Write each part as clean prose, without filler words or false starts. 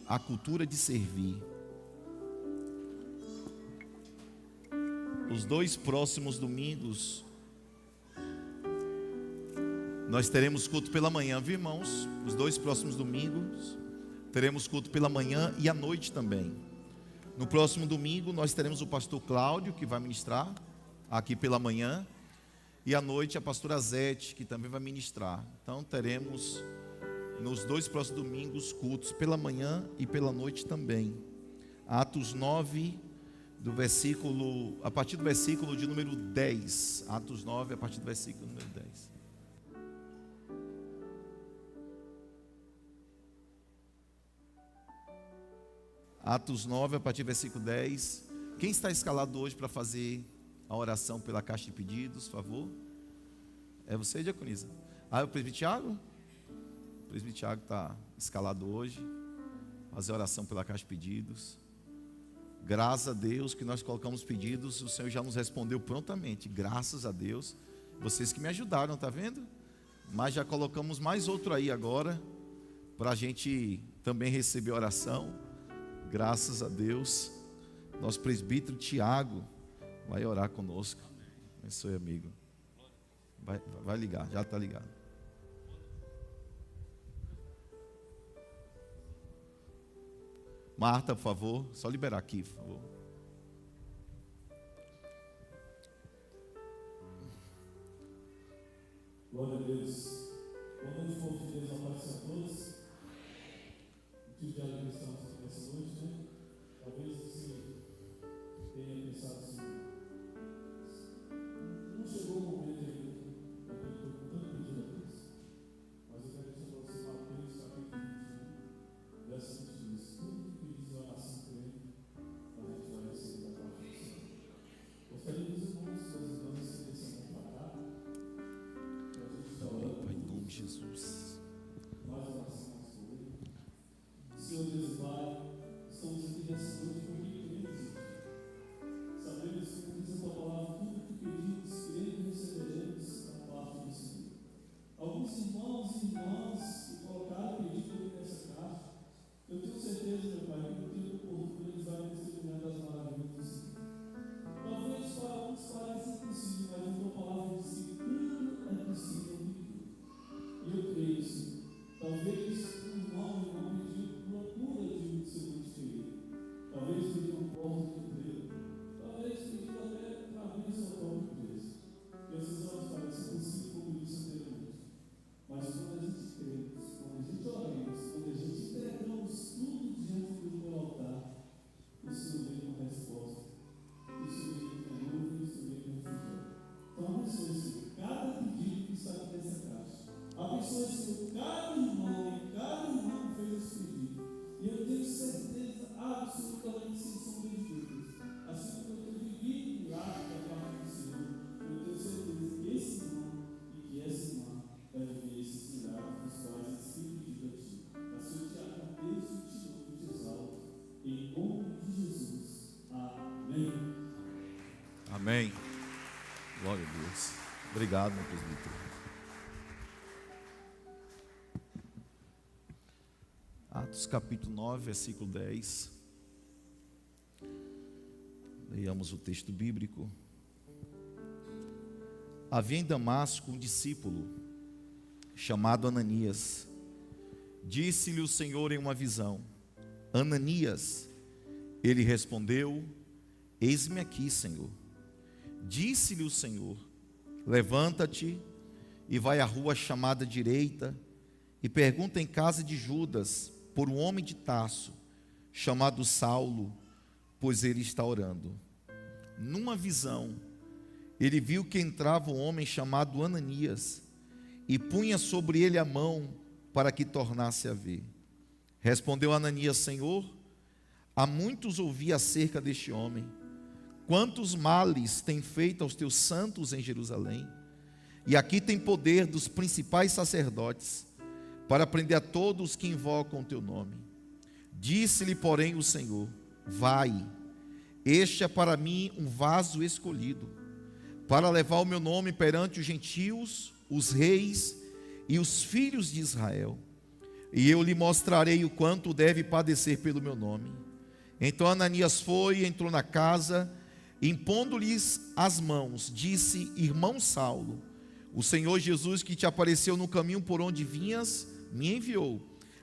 a cultura de servir. Os 2 próximos domingos, nós teremos culto pela manhã, viu, irmãos? Os 2 próximos domingos, teremos culto pela manhã e à noite também. No próximo domingo, nós teremos o pastor Cláudio, que vai ministrar aqui pela manhã. E à noite, a pastora Zete, que também vai ministrar. Então, teremos nos 2 próximos domingos cultos pela manhã e pela noite também. Atos 9, a partir do versículo de número 10. Atos 9, a partir do versículo número 10. Atos 9, a partir do versículo 10. Quem está escalado hoje para fazer a oração pela caixa de pedidos, por favor? É você, diaconisa? Ah, é o presbítero Tiago? O presbítero Tiago está escalado hoje, fazer a oração pela caixa de pedidos. Graças a Deus que nós colocamos pedidos, o Senhor já nos respondeu prontamente, graças a Deus. Vocês que me ajudaram, está vendo? Mas já colocamos mais outro aí agora, para a gente também receber oração. Graças a Deus, nosso presbítero Tiago vai orar conosco. Abençoe, amigo. Vai ligar, já está ligado. Marta, por favor, só liberar aqui, por favor. Glória a Deus. Boa noite, povo de Deus, a paz a todos. O que já estamos aqui nessa noite, né? Talvez você tenha pensado assim, não chegou o momento ainda, porque eu estou com tanto pedido a Deus. Mas eu quero dizer para você, Mateus, capítulo 21, verso 22. Tudo que pedis em oração por ele, a gente vai receber da parte do Senhor. Gostaria de dizer para os irmãos estender essa mão para cá, para a gente estar orando. Pai, em nome de Jesus. Nós orações por ele. Senhor Deus e Pai, estamos aqui nessa noite porque queremos. Sabemos que diz a tua palavra, tudo que pedimos, queremos receberemos da parte do Senhor. Alguns irmãos e irmãs que colocaram pedido nessa caixa, eu tenho certeza, meu Pai, que no tempo oportuno eles vão testemunhar das maravilhas do Senhor. Talvez para alguns pareça impossível, mas a tua palavra diz que tudo é possível em Deus. E eu creio, Senhor. Talvez um irmão pediu procura de seu ministério. Talvez pediu um porto de emprego. Talvez pediu até para abrir sua própria empresa. E esses olhos parecem impossível, como disse anteriormente. Mas quando a gente crê, quando a gente oramos, quando a gente entregamos tudo diante do teu altar, o Senhor vem com resposta. O Senhor vem com nuvem, o Senhor vem com refrigério. Então abençoe, Senhor, cada pedido que está aqui nessa caixa. Abençoe, Senhor, cada irmão e cada irmão que fez esse pedido. E eu tenho certeza absolutamente sem sombra de dúvidas. Assim como eu tenho vivido o milagre da parte do Senhor, eu tenho certeza que esse irmão e que essa irmã vai viver esses milagres dos quais eles têm pedido a Ti. Assim eu te agradeço e te louvo e te exalto. Em nome de Jesus. Amém. Amém. Glória a Deus. Obrigado, meu presbítero. Atos capítulo 9, versículo 10. Leiamos o texto bíblico. Havia em Damasco um discípulo chamado Ananias. Disse-lhe o Senhor em uma visão: Ananias. Ele respondeu: Eis-me aqui, Senhor. Disse-lhe o Senhor: Levanta-te e vai à rua chamada direita e pergunta em casa de Judas por um homem de Tarso, chamado Saulo, pois ele está orando. Numa visão, ele viu que entrava um homem chamado Ananias, e punha sobre ele a mão, para que tornasse a ver. Respondeu Ananias: Senhor, há muitos ouvi acerca deste homem, quantos males tem feito aos teus santos em Jerusalém, e aqui tem poder dos principais sacerdotes, para prender a todos que invocam o teu nome. Disse-lhe, porém, o Senhor: Vai, este é para mim um vaso escolhido, para levar o meu nome perante os gentios, os reis e os filhos de Israel. e eu lhe mostrarei o quanto deve padecer pelo meu nome. Então Ananias foi, entrou na casa, impondo-lhes as mãos, disse: Irmão Saulo, o Senhor Jesus, que te apareceu no caminho por onde vinhas, me enviou,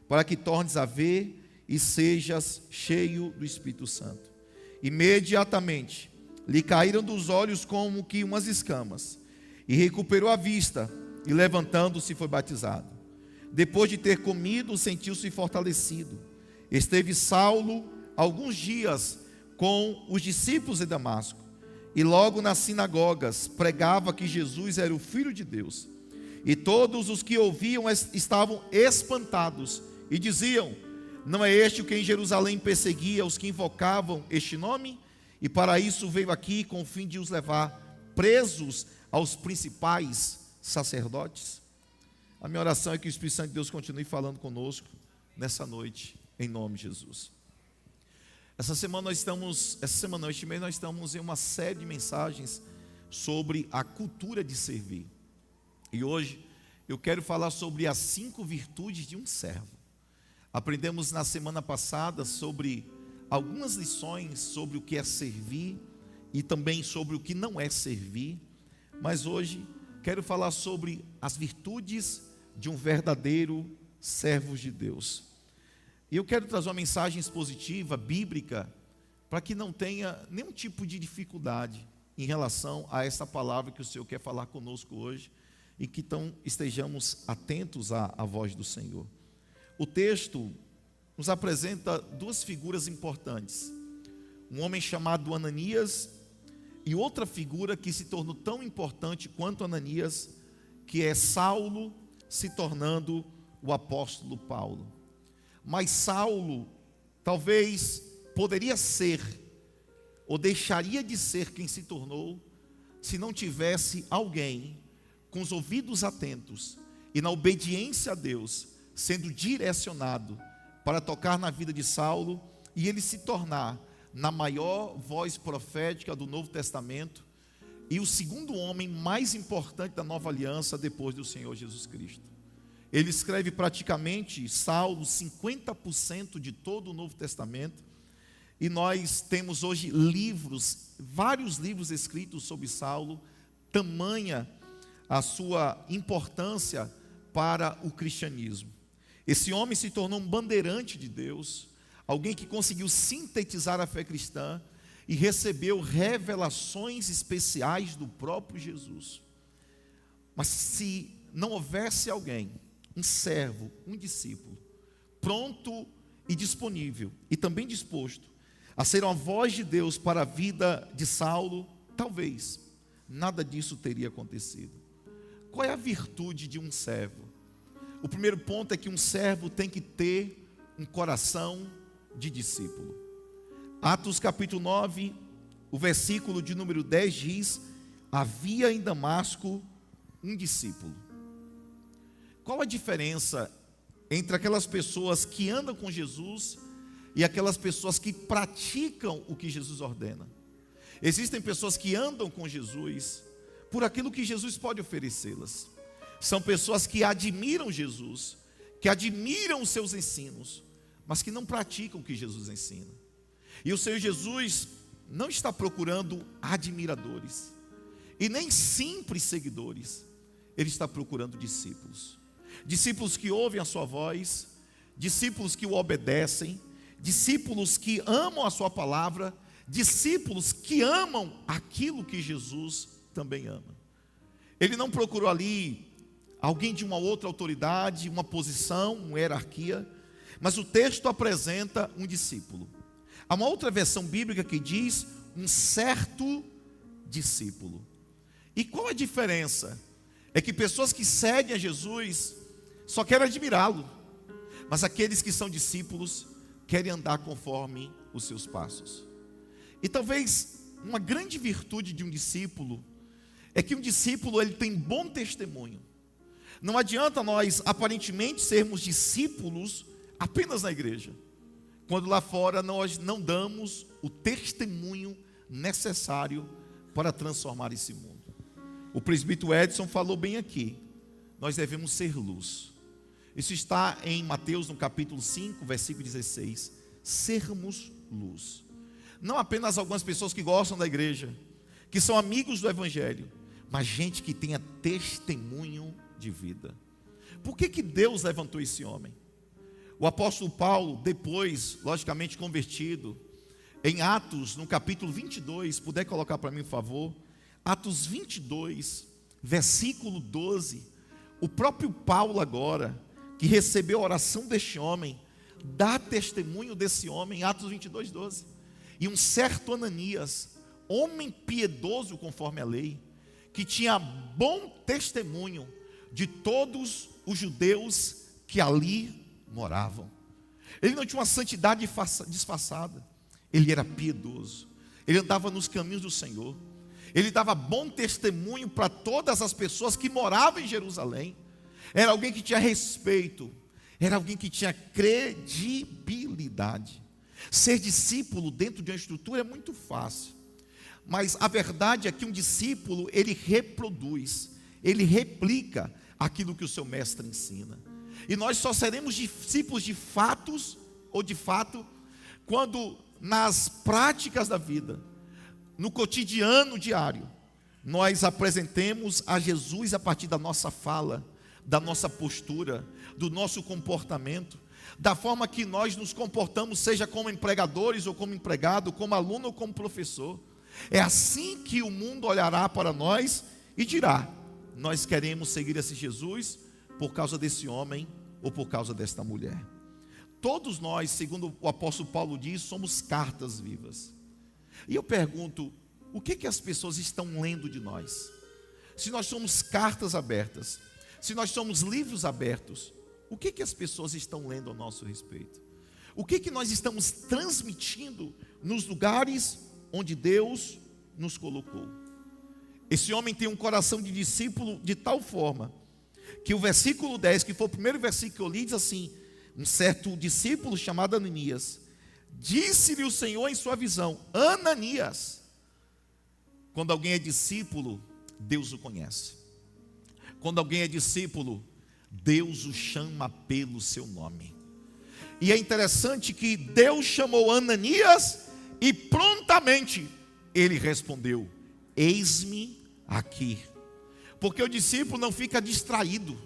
para que tornes a ver e sejas cheio do Espírito Santo. Imediatamente lhe caíram dos olhos como que umas escamas, e recuperou a vista, e levantando-se foi batizado. Depois de ter comido, sentiu-se fortalecido. Esteve Saulo alguns dias com os discípulos em Damasco, e logo nas sinagogas pregava que Jesus era o Filho de Deus. E todos os que ouviam estavam espantados e diziam: não é este o que em Jerusalém perseguia os que invocavam este nome? E para isso veio aqui com o fim de os levar presos aos principais sacerdotes. A minha oração é que o Espírito Santo de Deus continue falando conosco nessa noite, em nome de Jesus. Este mês nós estamos em uma série de mensagens sobre a cultura de servir. E hoje eu quero falar sobre as 5 virtudes de um servo. Aprendemos na semana passada sobre algumas lições sobre o que é servir e também sobre o que não é servir. Mas hoje quero falar sobre as virtudes de um verdadeiro servo de Deus. E eu quero trazer uma mensagem expositiva, bíblica, para que não tenha nenhum tipo de dificuldade em relação a essa palavra que o Senhor quer falar conosco hoje, e que então estejamos atentos à voz do Senhor. O texto nos apresenta 2 figuras importantes: um homem chamado Ananias e outra figura que se tornou tão importante quanto Ananias, que é Saulo, se tornando o apóstolo Paulo. Mas Saulo talvez poderia ser ou deixaria de ser quem se tornou se não tivesse alguém com os ouvidos atentos e na obediência a Deus, sendo direcionado para tocar na vida de Saulo e ele se tornar na maior voz profética do Novo Testamento e o segundo homem mais importante da Nova Aliança depois do Senhor Jesus Cristo. Ele escreve praticamente, Saulo, 50% de todo o Novo Testamento, e nós temos hoje vários livros escritos sobre Saulo, tamanha a sua importância para o cristianismo. Esse homem se tornou um bandeirante de Deus, alguém que conseguiu sintetizar a fé cristã e recebeu revelações especiais do próprio Jesus. Mas se não houvesse alguém, um servo, um discípulo, pronto e disponível, e também disposto a ser uma voz de Deus para a vida de Saulo, talvez nada disso teria acontecido. Qual é a virtude de um servo? O primeiro ponto é que um servo tem que ter um coração de discípulo. Atos capítulo 9, o versículo de número 10 diz: havia em Damasco um discípulo. Qual a diferença entre aquelas pessoas que andam com Jesus e aquelas pessoas que praticam o que Jesus ordena? Existem pessoas que andam com Jesus por aquilo que Jesus pode oferecê-las. São pessoas que admiram Jesus, que admiram os seus ensinos, mas que não praticam o que Jesus ensina. E o Senhor Jesus não está procurando admiradores e nem simples seguidores. Ele está procurando discípulos. Discípulos que ouvem a sua voz, discípulos que o obedecem, discípulos que amam a sua palavra, discípulos que amam aquilo que Jesus também ama. Ele não procurou ali alguém de uma outra autoridade, uma posição, uma hierarquia, mas o texto apresenta um discípulo. Há uma outra versão bíblica que diz um certo discípulo. E qual a diferença? É que pessoas que seguem a Jesus só querem admirá-lo, mas aqueles que são discípulos querem andar conforme os seus passos. E talvez uma grande virtude de um discípulo é que um discípulo ele tem bom testemunho. Não adianta nós aparentemente sermos discípulos apenas na igreja, quando lá fora nós não damos o testemunho necessário para transformar esse mundo. O presbítero Edson falou bem aqui: nós devemos ser luz. Isso está em Mateus, no capítulo 5, versículo 16. Sermos luz. Não apenas algumas pessoas que gostam da igreja, que são amigos do evangelho, mas gente que tenha testemunho de vida. Por que Deus levantou esse homem? O apóstolo Paulo, depois, logicamente convertido, em Atos, no capítulo 22, puder colocar para mim, por favor, Atos 22, versículo 12, o próprio Paulo agora, que recebeu a oração deste homem, dá testemunho desse homem, Atos 22, 12, e um certo Ananias, homem piedoso conforme a lei, que tinha bom testemunho de todos os judeus que ali moravam. Ele não tinha uma santidade disfarçada, ele era piedoso, ele andava nos caminhos do Senhor, ele dava bom testemunho para todas as pessoas que moravam em Jerusalém. Era alguém que tinha respeito, era alguém que tinha credibilidade. Ser discípulo dentro de uma estrutura é muito fácil, mas a verdade é que um discípulo, ele reproduz, ele replica aquilo que o seu mestre ensina. E nós só seremos discípulos de fatos, ou de fato, quando nas práticas da vida, no cotidiano diário, nós apresentemos a Jesus a partir da nossa fala, da nossa postura, do nosso comportamento, da forma que nós nos comportamos, seja como empregadores ou como empregado, como aluno ou como professor. É assim que o mundo olhará para nós e dirá: nós queremos seguir esse Jesus por causa desse homem ou por causa desta mulher. Todos nós, segundo o apóstolo Paulo diz, somos cartas vivas. E eu pergunto, o que as pessoas estão lendo de nós? Se nós somos cartas abertas, se nós somos livros abertos, o que as pessoas estão lendo a nosso respeito? O que nós estamos transmitindo nos lugares onde Deus nos colocou? Esse homem tem um coração de discípulo de tal forma, que o versículo 10, que foi o primeiro versículo que eu li, diz assim: um certo discípulo chamado Ananias, disse-lhe o Senhor em sua visão: Ananias. Quando alguém é discípulo, Deus o conhece. Quando alguém é discípulo, Deus o chama pelo seu nome. E é interessante que Deus chamou Ananias e prontamente ele respondeu: eis-me aqui. Porque o discípulo não fica distraído.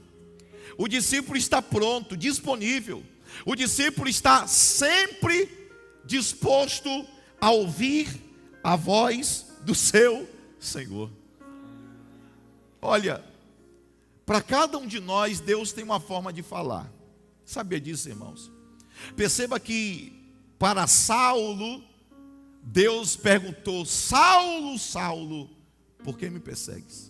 O discípulo está pronto, disponível. O discípulo está sempre disposto a ouvir a voz do seu Senhor. Olha, para cada um de nós, Deus tem uma forma de falar. Sabia disso, irmãos? Perceba que para Saulo, Deus perguntou: Saulo, Saulo, por que me persegues?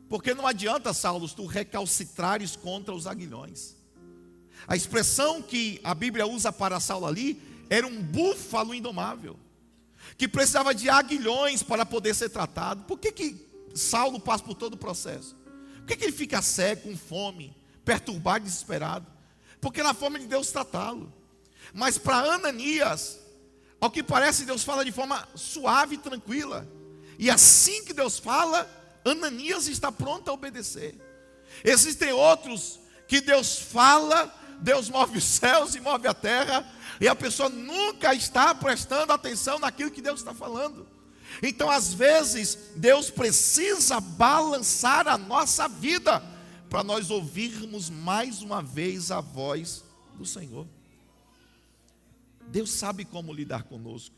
Porque não adianta, Saulo, tu recalcitrares contra os aguilhões. A expressão que a Bíblia usa para Saulo ali era um búfalo indomável, que precisava de aguilhões para poder ser tratado. Por que Saulo passa por todo o processo? Por que ele fica cego, com fome, perturbado, desesperado? Porque na forma de Deus tratá-lo. Mas para Ananias, ao que parece, Deus fala de forma suave e tranquila. E assim que Deus fala, Ananias está pronto a obedecer. Existem outros que Deus fala, Deus move os céus e move a terra, e a pessoa nunca está prestando atenção naquilo que Deus está falando. Então, às vezes, Deus precisa balançar a nossa vida para nós ouvirmos mais uma vez a voz do Senhor. Deus sabe como lidar conosco,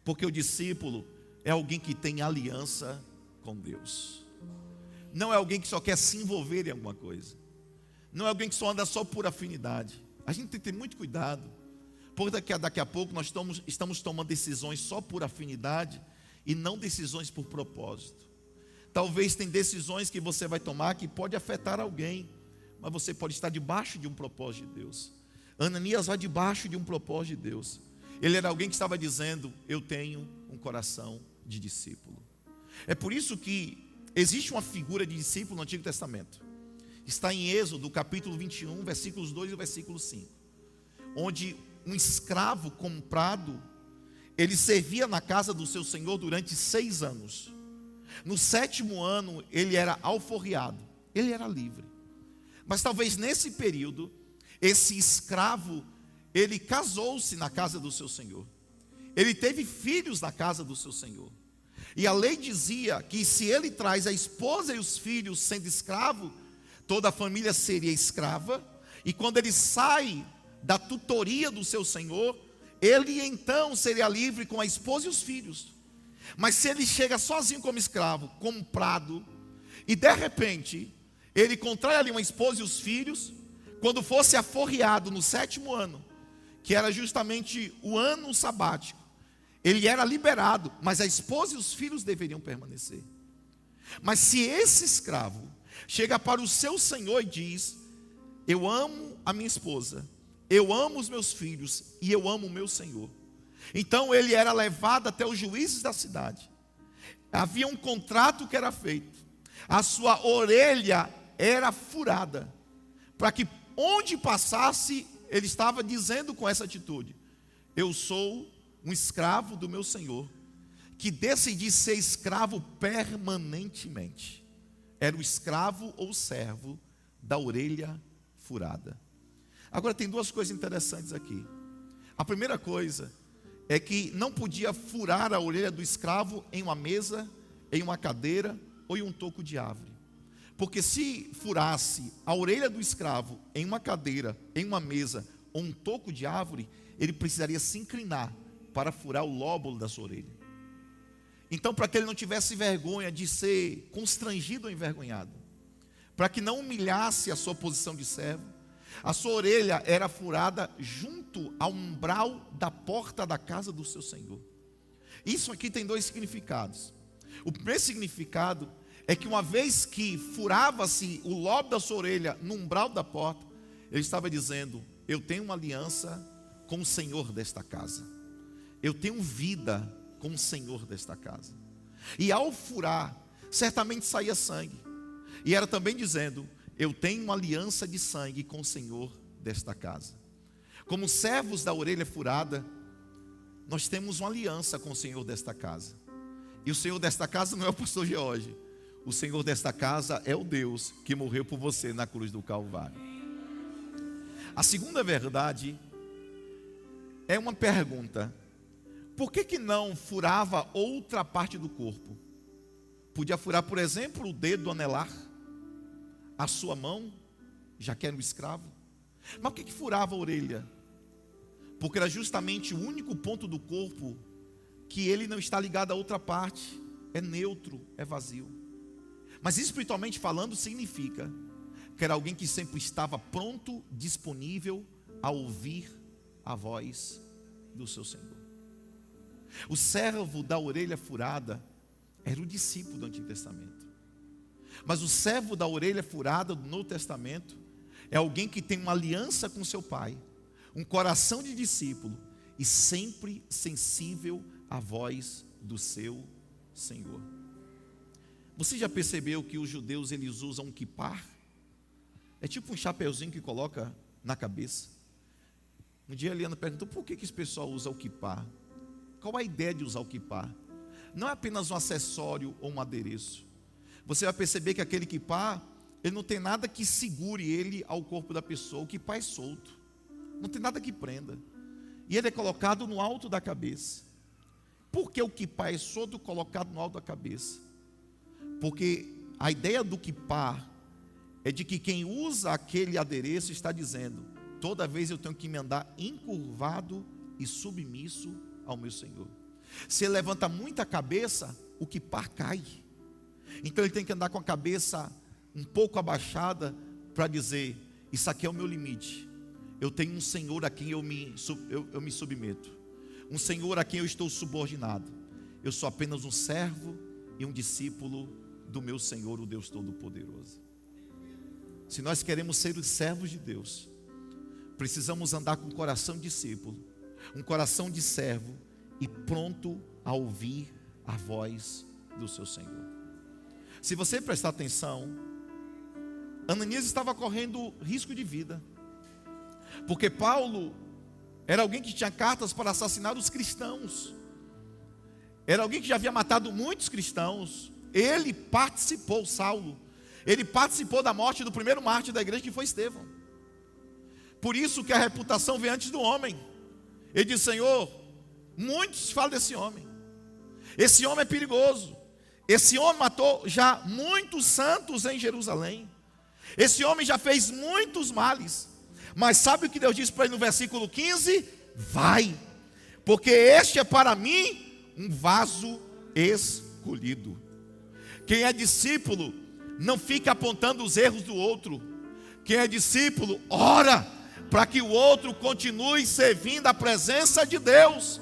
porque o discípulo é alguém que tem aliança com Deus. Não é alguém que só quer se envolver em alguma coisa. Não é alguém que só anda só por afinidade. A gente tem que ter muito cuidado, porque daqui a pouco nós estamos tomando decisões só por afinidade e não decisões por propósito. Talvez tem decisões que você vai tomar que pode afetar alguém, mas você pode estar debaixo de um propósito de Deus. Ananias vai debaixo de um propósito de Deus. Ele era alguém que estava dizendo: eu tenho um coração de discípulo. É por isso que existe uma figura de discípulo no Antigo Testamento. Está em Êxodo, capítulo 21, versículos 2 e versículo 5. Onde um escravo comprado, ele servia na casa do seu senhor durante 6 anos. No 7º ano, ele era alforriado. Ele era livre. Mas talvez nesse período, esse escravo, ele casou-se na casa do seu senhor. Ele teve filhos na casa do seu senhor. E a lei dizia que se ele traz a esposa e os filhos sendo escravo, toda a família seria escrava. E quando ele sai da tutoria do seu senhor, ele então seria livre com a esposa e os filhos. Mas se ele chega sozinho como escravo, comprado, e de repente ele contrai ali uma esposa e os filhos, quando fosse aforreado no 7º ano, que era justamente o ano sabático, ele era liberado, mas a esposa e os filhos deveriam permanecer. Mas se esse escravo chega para o seu senhor e diz: eu amo a minha esposa, eu amo os meus filhos e eu amo o meu senhor, então ele era levado até os juízes da cidade. Havia um contrato que era feito, a sua orelha era furada, para que onde passasse, ele estava dizendo com essa atitude: eu sou um escravo do meu senhor, que decidi ser escravo permanentemente. Era o escravo ou servo da orelha furada. Agora tem duas coisas interessantes aqui. A primeira coisa é que não podia furar a orelha do escravo em uma mesa, em uma cadeira ou em um toco de árvore. Porque se furasse a orelha do escravo em uma cadeira, em uma mesa ou um toco de árvore, ele precisaria se inclinar para furar o lóbulo da sua orelha. Então, para que ele não tivesse vergonha de ser constrangido ou envergonhado, para que não humilhasse a sua posição de servo, a sua orelha era furada junto ao umbral da porta da casa do seu senhor. Isso aqui tem dois significados. O primeiro significado é que uma vez que furava-se o lobo da sua orelha no umbral da porta, ele estava dizendo: eu tenho uma aliança com o Senhor desta casa, eu tenho vida com o Senhor desta casa. E ao furar, certamente saía sangue, e era também dizendo: eu tenho uma aliança de sangue com o Senhor desta casa. Como servos da orelha furada, nós temos uma aliança com o Senhor desta casa. E o Senhor desta casa não é o pastor George. O Senhor desta casa é o Deus que morreu por você na cruz do Calvário. A segunda verdade é uma pergunta: por que não furava outra parte do corpo? Podia furar, por exemplo, o dedo anelar, a sua mão, já que era um escravo. Mas por que furava a orelha? Porque era justamente o único ponto do corpo que ele não está ligado a outra parte, é neutro, é vazio. Mas espiritualmente falando, significa que era alguém que sempre estava pronto, disponível a ouvir a voz do seu Senhor. O servo da orelha furada era o discípulo do Antigo Testamento. Mas o servo da orelha furada do Novo Testamento é alguém que tem uma aliança com seu Pai, um coração de discípulo e sempre sensível à voz do seu Senhor. Você já percebeu que os judeus eles usam um kippah? É tipo um chapeuzinho que coloca na cabeça. Um dia a Eliana perguntou: por que esse pessoal usa o kippah? Qual a ideia de usar o kippah? Não é apenas um acessório ou um adereço. Você vai perceber que aquele kippah, ele não tem nada que segure ele ao corpo da pessoa. O kippah é solto, não tem nada que prenda, e ele é colocado no alto da cabeça. Por que o kippah é solto, colocado no alto da cabeça? Porque a ideia do kippah é de que quem usa aquele adereço está dizendo: toda vez eu tenho que me andar encurvado e submisso ao meu Senhor. Se ele levanta muito a cabeça, o kippah cai. Então ele tem que andar com a cabeça um pouco abaixada para dizer: isso aqui é o meu limite. Eu tenho um Senhor a quem eu me submeto, um Senhor a quem eu estou subordinado. Eu sou apenas um servo e um discípulo do meu Senhor, o Deus Todo-Poderoso. Se nós queremos ser os servos de Deus, precisamos andar com um coração de discípulo, um coração de servo e pronto a ouvir a voz do seu Senhor. Se você prestar atenção, Ananias estava correndo risco de vida, porque Paulo era alguém que tinha cartas para assassinar os cristãos, era alguém que já havia matado muitos cristãos. Ele participou, Saulo, Ele participou da morte do primeiro mártir da igreja, que foi Estevão. Por isso que a reputação vem antes do homem. Ele diz: Senhor, muitos falam desse homem. Esse homem é perigoso. Esse homem matou já muitos santos em Jerusalém. Esse homem já fez muitos males. Mas sabe o que Deus disse para ele no versículo 15? Vai, porque este é para mim um vaso escolhido. Quem é discípulo não fica apontando os erros do outro. Quem é discípulo ora para que o outro continue servindo a presença de Deus.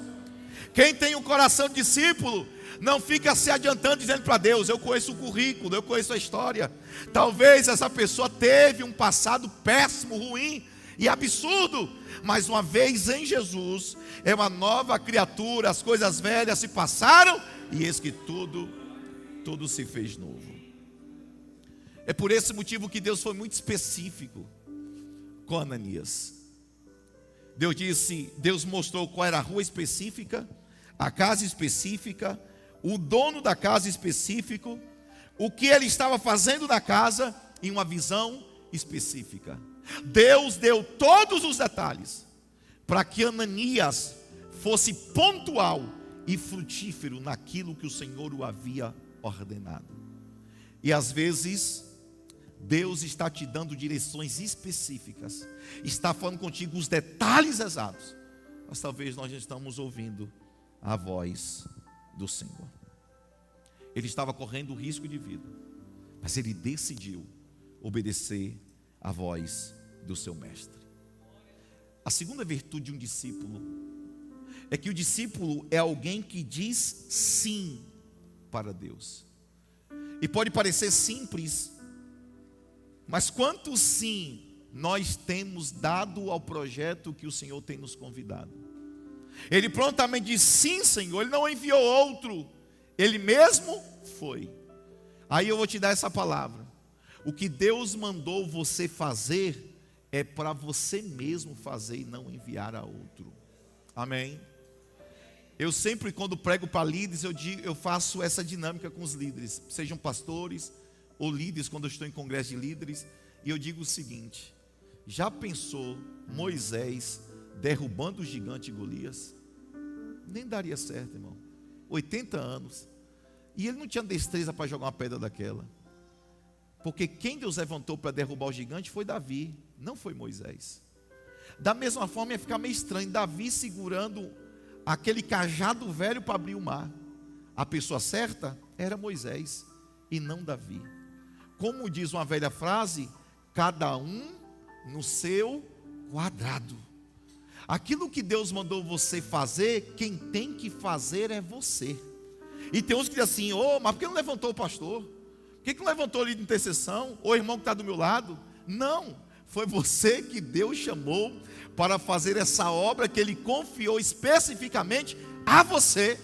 Quem tem um coração de discípulo não fica se adiantando dizendo para Deus: eu conheço o currículo, eu conheço a história. Talvez essa pessoa teve um passado péssimo, ruim e absurdo, mas uma vez em Jesus é uma nova criatura. As coisas velhas se passaram e eis que tudo se fez novo. É por esse motivo que Deus foi muito específico com Ananias. Deus mostrou qual era a rua específica, a casa específica, o dono da casa específico, o que ele estava fazendo na casa, em uma visão específica. Deus deu todos os detalhes para que Ananias fosse pontual e frutífero naquilo que o Senhor o havia ordenado. E às vezes Deus está te dando direções específicas, está falando contigo os detalhes exatos, mas talvez nós não estamos ouvindo a voz do Senhor. Ele estava correndo risco de vida, mas ele decidiu obedecer à voz do seu mestre. A segunda virtude de um discípulo é que o discípulo é alguém que diz sim para Deus. E pode parecer simples, mas quanto sim nós temos dado ao projeto que o Senhor tem nos convidado? Ele prontamente diz: sim, Senhor. Ele não enviou outro, ele mesmo foi. Aí eu vou te dar essa palavra: o que Deus mandou você fazer é para você mesmo fazer e não enviar a outro. Amém? Eu sempre, quando prego para líderes, eu faço essa dinâmica com os líderes, sejam pastores ou líderes, quando eu estou em congresso de líderes, e eu digo o seguinte: já pensou Moisés derrubando o gigante Golias? Nem daria certo, irmão. 80 anos. E ele não tinha destreza para jogar uma pedra daquela. Porque quem Deus levantou para derrubar o gigante foi Davi, não foi Moisés. Da mesma forma ia ficar meio estranho, Davi segurando aquele cajado velho para abrir o mar. A pessoa certa era Moisés e não Davi. Como diz uma velha frase: cada um no seu quadrado. Aquilo que Deus mandou você fazer, quem tem que fazer é você. E tem uns que dizem assim: mas por que não levantou o pastor? Por que não levantou ali de intercessão? Ou o irmão que está do meu lado? Não, foi você que Deus chamou para fazer essa obra que Ele confiou especificamente a você.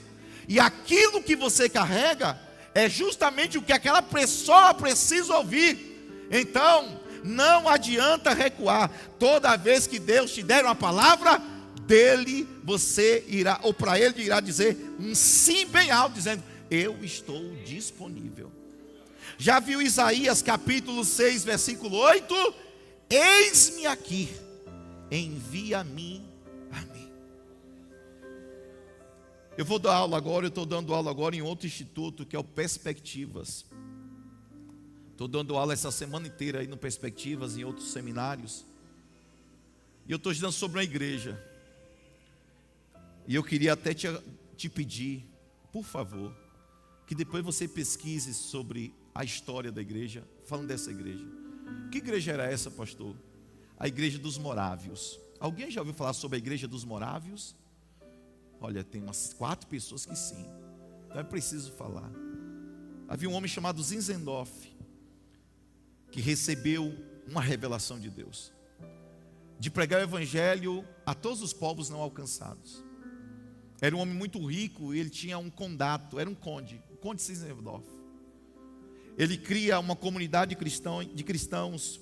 E aquilo que você carrega é justamente o que aquela pessoa precisa ouvir. Então, não adianta recuar. Toda vez que Deus te der uma palavra, dele você irá, ou para ele irá dizer um sim bem alto, dizendo: eu estou disponível. Já viu Isaías capítulo 6, versículo 8? Eis-me aqui, envia-me a mim. Eu vou dar aula agora, eu estou dando aula agora em outro instituto, que é o Perspectivas. Estou dando aula essa semana inteira aí no Perspectivas, em outros seminários. E eu estou estudando sobre a igreja. E eu queria até te pedir, por favor, que depois você pesquise sobre a história da igreja, falando dessa igreja. Que igreja era essa, pastor? A igreja dos Morávios. Alguém já ouviu falar sobre a igreja dos Morávios? Olha, tem umas 4 pessoas que sim. Então é preciso falar. Havia um homem chamado Zinzendorf, que recebeu uma revelação de Deus, de pregar o evangelho a todos os povos não alcançados. Era um homem muito rico e ele tinha um condato, era um conde, o conde Zinzendorf. Ele cria uma comunidade de cristãos,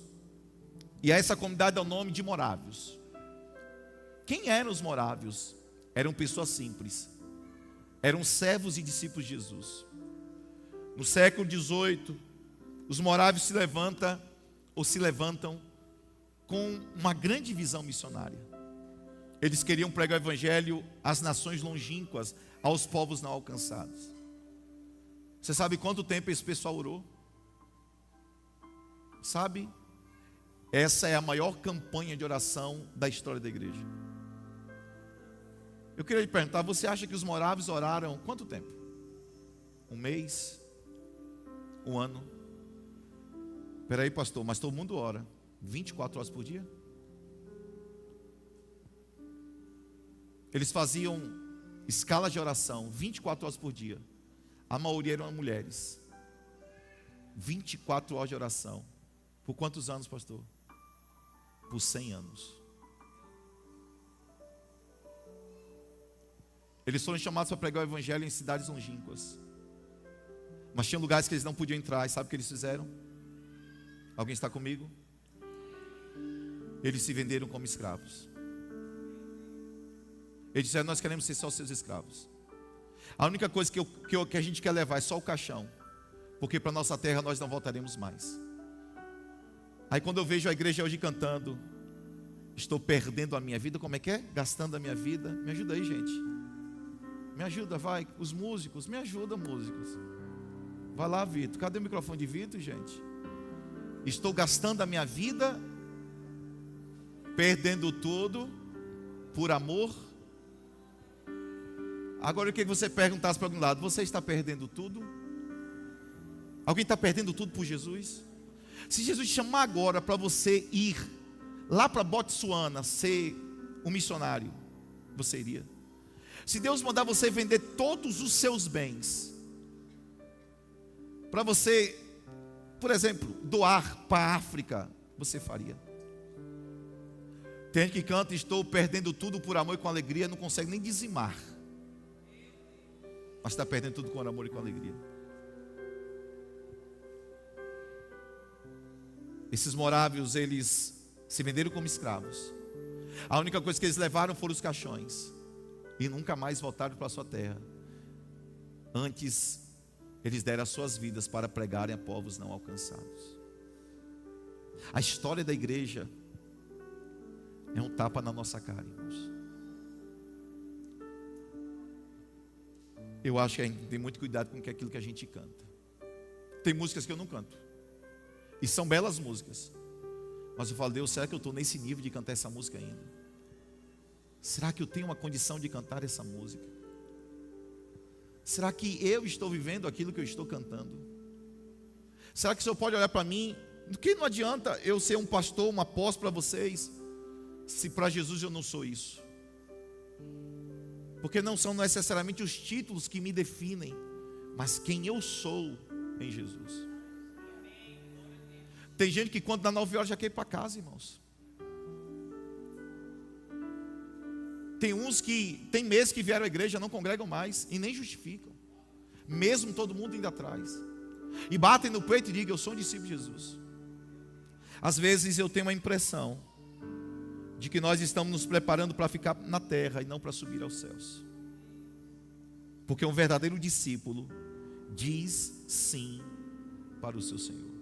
e a essa comunidade dá o nome de Morávios. Quem eram os Morávios? Eram pessoas simples, eram servos e discípulos de Jesus. No século XVIII, Os morávios se levantam com uma grande visão missionária. Eles queriam pregar o evangelho às nações longínquas, aos povos não alcançados. Você sabe quanto tempo esse pessoal orou? Sabe? Essa é a maior campanha de oração da história da igreja. Eu queria lhe perguntar, você acha que os morávios oraram quanto tempo? Um mês? Um ano? Espera aí, pastor, mas todo mundo ora 24 horas por dia? Eles faziam escala de oração 24 horas por dia. A maioria eram mulheres. 24 horas de oração. Por quantos anos, pastor? Por 100 anos. Eles foram chamados para pregar o evangelho em cidades longínquas. Mas tinha lugares que eles não podiam entrar. E sabe o que eles fizeram? Alguém está comigo? Eles se venderam como escravos. Eles disseram, nós queremos ser só seus escravos. A única coisa que a gente quer levar é só o caixão. Porque para nossa terra nós não voltaremos mais. Aí quando eu vejo a igreja hoje cantando, estou perdendo a minha vida, como é que é? Gastando a minha vida. Me ajuda aí, gente. Me ajuda, vai. Os músicos, me ajuda, músicos. Vai lá, Vitor. Cadê o microfone de Vitor, gente? Estou gastando a minha vida, perdendo tudo, por amor. Agora eu queria que você perguntasse para algum lado, você está perdendo tudo? Alguém está perdendo tudo por Jesus? Se Jesus te chamar agora para você ir lá para Botsuana ser um missionário, você iria? Se Deus mandar você vender todos os seus bens, para você, por exemplo, doar para a África, você faria? Tem gente que canta, estou perdendo tudo por amor e com alegria, não consegue nem dizimar. Mas está perdendo tudo com amor e com alegria. Esses morávios, eles se venderam como escravos. A única coisa que eles levaram foram os caixões. E nunca mais voltaram para a sua terra. Antes, eles deram as suas vidas para pregarem a povos não alcançados. A história da igreja é um tapa na nossa cara, irmãos. Eu acho que a gente tem muito cuidado com aquilo que a gente canta. Tem músicas que eu não canto. E são belas músicas. Mas eu falo, Deus, será que eu estou nesse nível de cantar essa música ainda? Será que eu tenho uma condição de cantar essa música? Será que eu estou vivendo aquilo que eu estou cantando? Será que o Senhor pode olhar para mim? Do que não adianta eu ser um pastor, um apóstolo para vocês, se para Jesus eu não sou isso? Porque não são necessariamente os títulos que me definem, mas quem eu sou em Jesus. Tem gente que quando dá 9 horas já quer ir para casa, irmãos. Tem uns que, tem meses que vieram à igreja, não congregam mais e nem justificam. Mesmo todo mundo indo atrás. E batem no peito e digam, eu sou um discípulo de Jesus. Às vezes eu tenho a impressão de que nós estamos nos preparando para ficar na terra e não para subir aos céus. Porque um verdadeiro discípulo diz sim para o seu Senhor.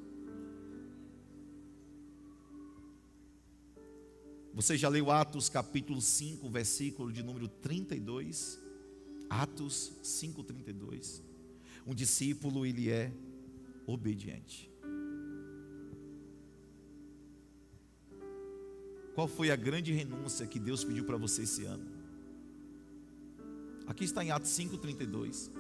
Você já leu Atos capítulo 5, versículo de número 32? Atos 5, 32. Um discípulo, ele é obediente. Qual foi a grande renúncia que Deus pediu para você esse ano? Aqui está em Atos 5, 32.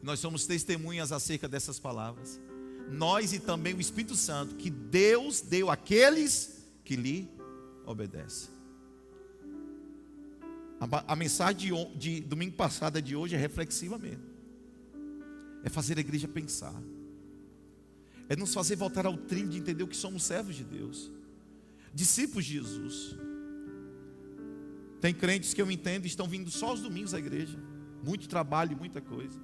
Nós somos testemunhas acerca dessas palavras. Nós e também o Espírito Santo, que Deus deu àqueles que lhe obedece. A mensagem de domingo passado de hoje é reflexiva mesmo. É fazer a igreja pensar. É nos fazer voltar ao trilho de entender o que somos servos de Deus, discípulos de Jesus. Tem crentes que eu entendo estão vindo só aos domingos à igreja, muito trabalho, muita coisa.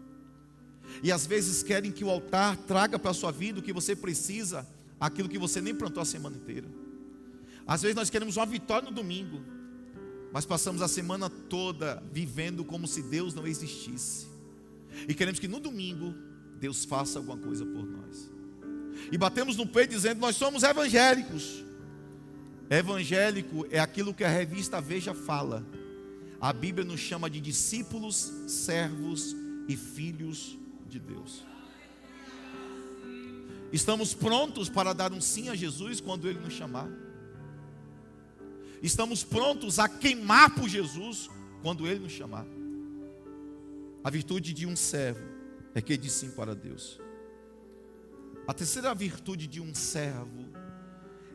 E às vezes querem que o altar traga para a sua vida o que você precisa, aquilo que você nem plantou a semana inteira. Às vezes nós queremos uma vitória no domingo, mas passamos a semana toda vivendo como se Deus não existisse. E queremos que no domingo Deus faça alguma coisa por nós. E batemos no peito dizendo: nós somos evangélicos. Evangélico é aquilo que a revista Veja fala. A Bíblia nos chama de discípulos, servos e filhos de Deus. Estamos prontos para dar um sim a Jesus quando Ele nos chamar. Estamos prontos a queimar por Jesus quando Ele nos chamar. A virtude de um servo é que diz sim para Deus. A terceira virtude de um servo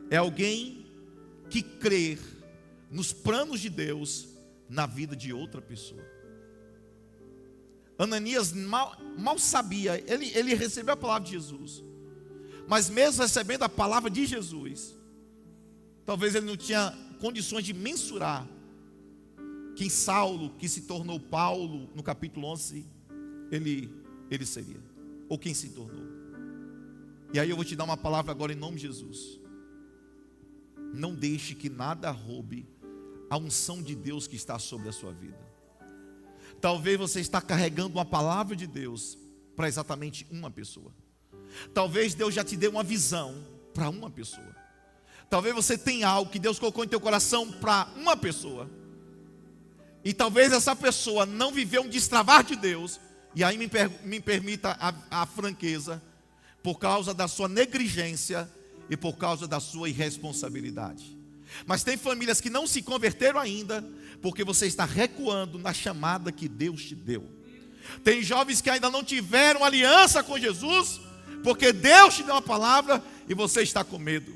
é alguém que crê nos planos de Deus na vida de outra pessoa. Ananias mal sabia, ele recebeu a palavra de Jesus, mas mesmo recebendo a palavra de Jesus, talvez ele não tinha condições de mensurar quem Saulo, que se tornou Paulo no capítulo 11, ele seria, ou quem se tornou. E aí eu vou te dar uma palavra agora em nome de Jesus. Não deixe que nada roube a unção de Deus que está sobre a sua vida. Talvez você está carregando uma palavra de Deus para exatamente uma pessoa. Talvez Deus já te deu uma visão para uma pessoa. Talvez você tenha algo que Deus colocou em teu coração para uma pessoa. E talvez essa pessoa não viveu um destravar de Deus. E aí me permita a franqueza, por causa da sua negligência e por causa da sua irresponsabilidade. Mas tem famílias que não se converteram ainda, porque você está recuando na chamada que Deus te deu. Tem jovens que ainda não tiveram aliança com Jesus, porque Deus te deu uma palavra e você está com medo.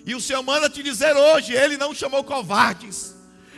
E o Senhor manda te dizer hoje: Ele não chamou covardes,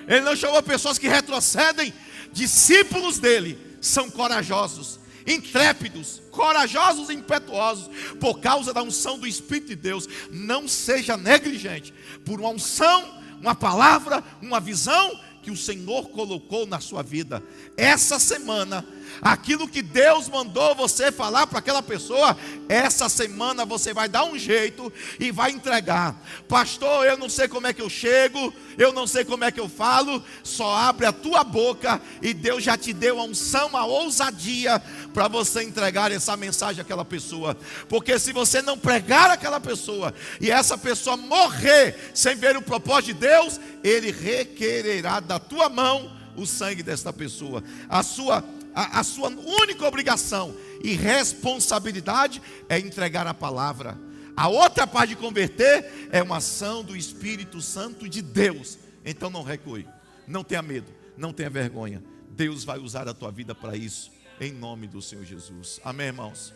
Ele não chamou pessoas que retrocedem. Discípulos dele são corajosos, intrépidos, corajosos e impetuosos, por causa da unção do Espírito de Deus. Não seja negligente por uma unção, uma palavra, uma visão que o Senhor colocou na sua vida. Essa semana, aquilo que Deus mandou você falar para aquela pessoa, essa semana você vai dar um jeito e vai entregar. Pastor, eu não sei como é que eu chego, eu não sei como é que eu falo. Só abre a tua boca e Deus já te deu a unção, a ousadia para você entregar essa mensagem àquela pessoa. Porque se você não pregar àquela pessoa e essa pessoa morrer sem ver o propósito de Deus, Ele requererá da tua mão o sangue desta pessoa. A sua única obrigação e responsabilidade é entregar a palavra. A outra parte de converter é uma ação do Espírito Santo de Deus. Então não recue, não tenha medo, não tenha vergonha. Deus vai usar a tua vida para isso, em nome do Senhor Jesus. Amém, irmãos?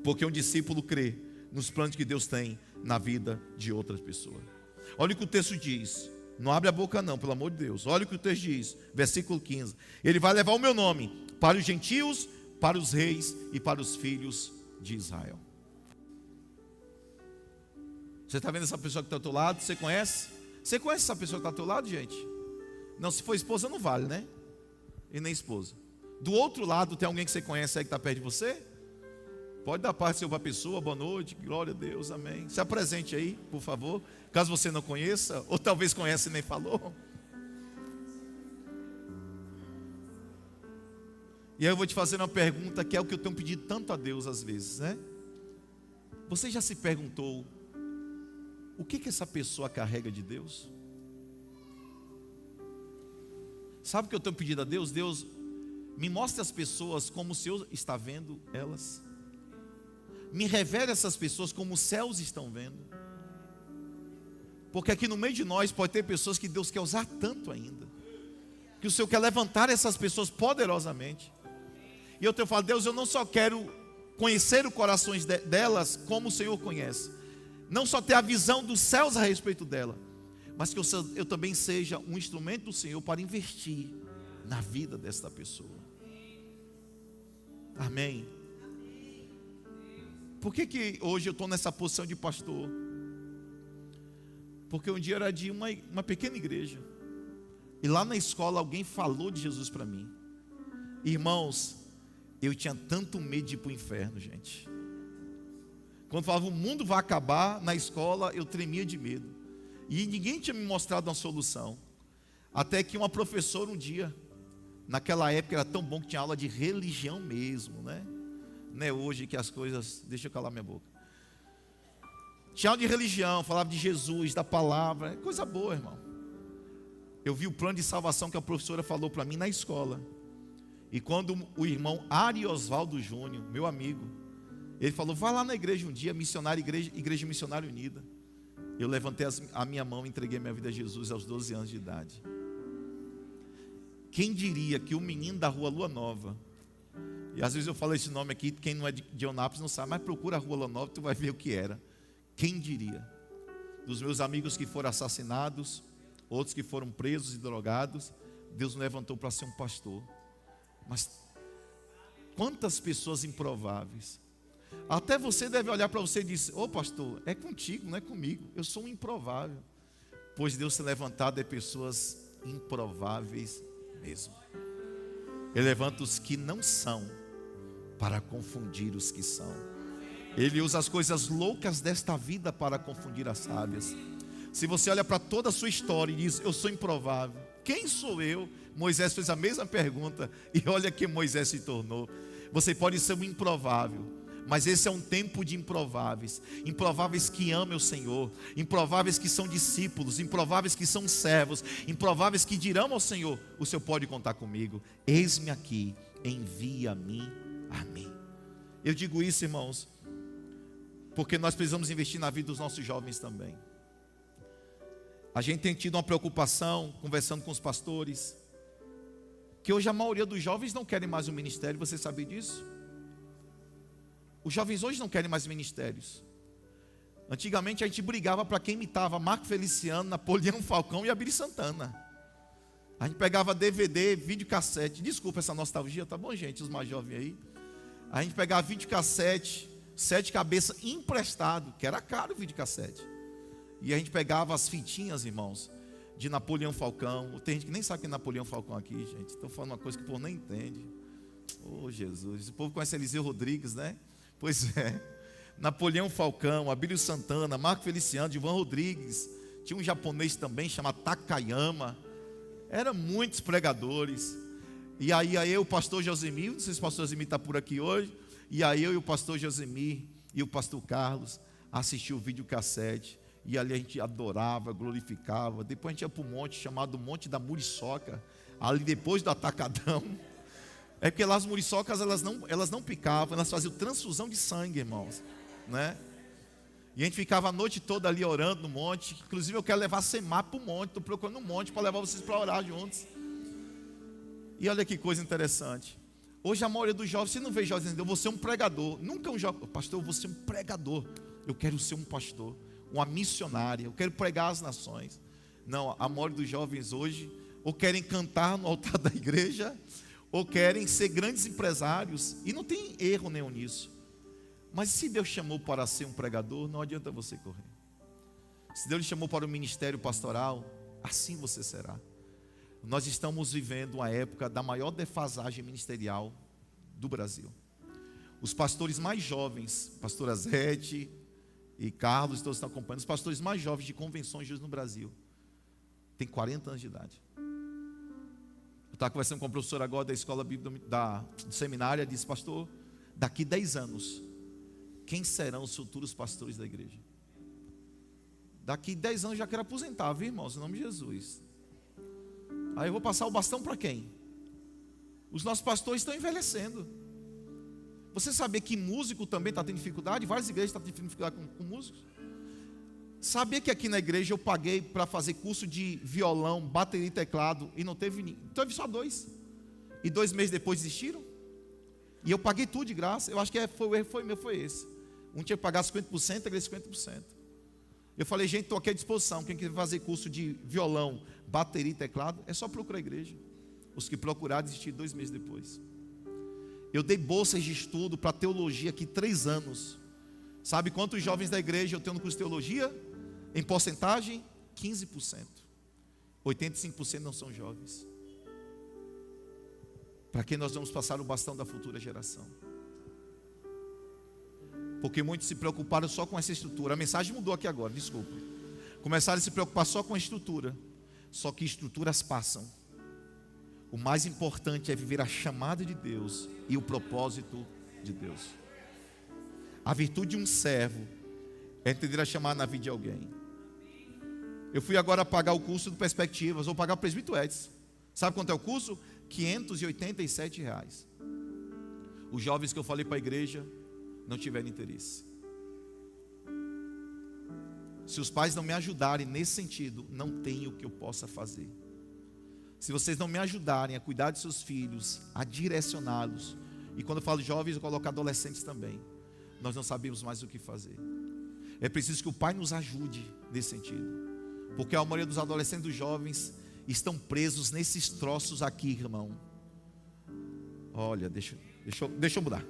Porque um discípulo crê nos planos que Deus tem na vida de outras pessoas. Olha o que o texto diz. Não abre a boca não, pelo amor de Deus. Olha o que o texto diz, versículo 15. Ele vai levar o meu nome para os gentios, para os reis e para os filhos de Israel. Você está vendo essa pessoa que está ao teu lado? Você conhece? Você conhece essa pessoa que está ao teu lado, gente? Não, se for esposa não vale, né? E nem esposa. Do outro lado tem alguém que você conhece aí que está perto de você? Pode dar parte para a pessoa, boa noite, glória a Deus, amém. Se apresente aí, por favor, caso você não conheça, ou talvez conheça e nem falou. E aí eu vou te fazer uma pergunta que é o que eu tenho pedido tanto a Deus às vezes, né? Você já se perguntou o que essa pessoa carrega de Deus? Sabe o que eu tenho pedido a Deus? Deus, me mostre as pessoas como o Senhor está vendo elas. Me revele essas pessoas como os céus estão vendo. Porque aqui no meio de nós pode ter pessoas que Deus quer usar tanto ainda, que o Senhor quer levantar essas pessoas poderosamente. E eu tenho falado: Deus, eu não só quero conhecer os corações delas como o Senhor conhece, não só ter a visão dos céus a respeito dela, mas que eu também seja um instrumento do Senhor para investir na vida desta pessoa. Amém. Por que hoje eu estou nessa posição de pastor? Porque um dia eu era de uma pequena igreja, e lá na escola alguém falou de Jesus para mim. Irmãos, eu tinha tanto medo de ir para o inferno, gente. Quando falava o mundo vai acabar, na escola eu tremia de medo. E ninguém tinha me mostrado uma solução. Até que uma professora um dia, naquela época era tão bom que tinha aula de religião mesmo, né? Não é hoje que as coisas... Deixa eu calar minha boca. Tinha aula de religião, falava de Jesus, da palavra, coisa boa, irmão. Eu vi o plano de salvação que a professora falou para mim na escola. E quando o irmão Ari Osvaldo Júnior, meu amigo, ele falou, vai lá na igreja um dia, missionária, igreja Missionária Unida. Eu levantei a minha mão e entreguei minha vida a Jesus aos 12 anos de idade. Quem diria que o menino da rua Lua Nova, e às vezes eu falo esse nome aqui, quem não é de Eunápolis não sabe, mas procura a rua Lua Nova, tu vai ver o que era. Quem diria? Dos meus amigos que foram assassinados, outros que foram presos e drogados, Deus me levantou para ser um pastor. Mas quantas pessoas improváveis. Até você deve olhar para você e dizer, ô pastor, é contigo, não é comigo. Eu sou um improvável. Pois Deus se levantar de pessoas improváveis mesmo. Ele levanta os que não são para confundir os que são. Ele usa as coisas loucas desta vida para confundir as sábias. Se você olha para toda a sua história e diz, eu sou improvável, quem sou eu? Moisés fez a mesma pergunta e olha que Moisés se tornou. Você pode ser um improvável, mas esse é um tempo de improváveis. Improváveis que amam o Senhor, improváveis que são discípulos, improváveis que são servos, improváveis que dirão ao Senhor, o Senhor pode contar comigo, eis-me aqui, envia-me a mim. Eu digo isso, irmãos, porque nós precisamos investir na vida dos nossos jovens também. A gente tem tido uma preocupação, conversando com os pastores, que hoje a maioria dos jovens não querem mais o ministério, você sabia disso? Os jovens hoje não querem mais ministérios. Antigamente a gente brigava para quem imitava Marco Feliciano, Napoleão Falcão e Abílio Santana. A gente pegava DVD, videocassete, desculpa essa nostalgia, tá bom gente, os mais jovens aí. A gente pegava videocassete, 7 cabeças emprestado, que era caro o videocassete. E a gente pegava as fitinhas, irmãos, de Napoleão Falcão. Tem gente que nem sabe quem é Napoleão Falcão aqui, gente. Estou falando uma coisa que o povo nem entende. Oh, Jesus. O povo conhece Eliseu Rodrigues, né? Pois é. Napoleão Falcão, Abílio Santana, Marco Feliciano, Ivan Rodrigues. Tinha um japonês também chamado Takayama. Eram muitos pregadores. E aí eu, o pastor Josemir, não sei se o pastor Josemir está por aqui hoje. E aí eu e o pastor Josemir e o pastor Carlos assistimos o videocassete. E ali a gente adorava, glorificava. Depois a gente ia para um monte chamado Monte da Muriçoca, ali depois do Atacadão. É porque lá as muriçocas elas não picavam, elas faziam transfusão de sangue, irmãos, né? E a gente ficava a noite toda ali orando no monte. Inclusive eu quero levar Semar para o monte, estou procurando um monte para levar vocês para orar juntos. E olha que coisa interessante. Hoje a maioria dos jovens, você não vê jovens dizendo, eu vou ser um pregador. Nunca um jovem, pastor, eu vou ser um pregador. Eu quero ser um pastor, uma missionária, eu quero pregar as nações. Não, a maioria dos jovens hoje ou querem cantar no altar da igreja, ou querem ser grandes empresários, e não tem erro nenhum nisso. Mas se Deus chamou para ser um pregador, não adianta você correr. Se Deus lhe chamou para o ministério pastoral, assim você será. Nós estamos vivendo uma época da maior defasagem ministerial do Brasil. Os pastores mais jovens, pastora Zete e Carlos, todos estão acompanhando, os pastores mais jovens de convenções no Brasil, têm 40 anos de idade. Eu estava conversando com o professor agora da escola bíblica do seminário, ele disse, pastor, daqui 10 anos, quem serão os futuros pastores da igreja? Daqui 10 anos já quero aposentar, viu, irmãos, em nome de Jesus. Aí eu vou passar o bastão para quem? Os nossos pastores estão envelhecendo. Você sabia que músico também está tendo dificuldade? Várias igrejas estão tendo dificuldade com músicos. Sabia que aqui na igreja eu paguei para fazer curso de violão, bateria e teclado e não teve ninguém? Teve só 2. E 2 meses depois desistiram? E eu paguei tudo de graça. Eu acho que o erro foi esse. Um tinha que pagar 50%, a igreja 50%. Eu falei, gente, estou aqui à disposição. Quem quiser fazer curso de violão, bateria e teclado, é só procurar a igreja. Os que procuraram desistiram 2 meses depois. Eu dei bolsas de estudo para teologia aqui 3 anos. Sabe quantos jovens da igreja eu tenho no curso de teologia? Em porcentagem, 15%. 85% não são jovens. Para quem nós vamos passar o bastão da futura geração? Porque muitos se preocuparam só com essa estrutura. A mensagem mudou aqui agora, desculpa. Começaram a se preocupar só com a estrutura. Só que estruturas passam. O mais importante é viver a chamada de Deus e o propósito de Deus. A virtude de um servo é entender a chamada na vida de alguém. Eu fui agora pagar o curso do Perspectivas, vou pagar o presbítero Edson. Sabe quanto é o curso? R$587. Os jovens que eu falei para a igreja não tiveram interesse. Se os pais não me ajudarem nesse sentido, não tem o que eu possa fazer. Se vocês não me ajudarem a cuidar de seus filhos, a direcioná-los, e quando eu falo jovens, eu coloco adolescentes também, nós não sabemos mais o que fazer. É preciso que o pai nos ajude nesse sentido, porque a maioria dos adolescentes e dos jovens estão presos nesses troços aqui, irmão. Olha, deixa eu mudar,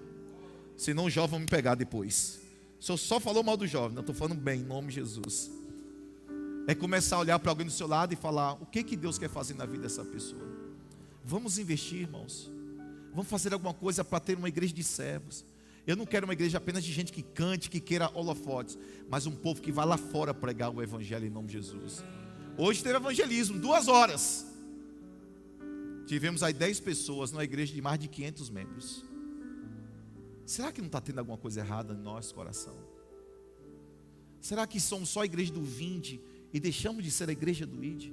senão os jovens vão me pegar depois. O senhor só falou mal do jovem. Não, estou falando bem, em nome de Jesus. É começar a olhar para alguém do seu lado e falar: o que Deus quer fazer na vida dessa pessoa? Vamos investir, irmãos. Vamos fazer alguma coisa para ter uma igreja de servos. Eu não quero uma igreja apenas de gente que cante, que queira holofotes, mas um povo que vá lá fora pregar o evangelho em nome de Jesus. Hoje teve evangelismo, 2 horas. Tivemos aí 10 pessoas numa igreja de mais de 500 membros. Será que não está tendo alguma coisa errada no nosso coração? Será que somos só a igreja do Vinde e deixamos de ser a igreja do Ide?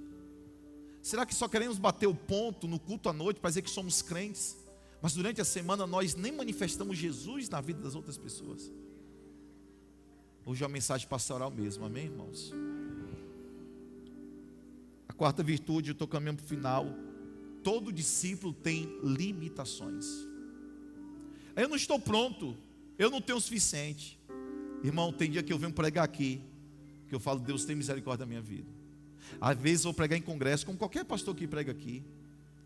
Será que só queremos bater o ponto no culto à noite para dizer que somos crentes, mas durante a semana nós nem manifestamos Jesus na vida das outras pessoas? Hoje é uma mensagem pastoral mesmo, amém, irmãos? A quarta virtude, eu estou caminhando para o final. Todo discípulo tem limitações. Eu não estou pronto, eu não tenho o suficiente. Irmão, tem dia que eu venho pregar aqui, que eu falo: Deus tem misericórdia da minha vida. Às vezes eu vou pregar em congresso, como qualquer pastor que prega aqui.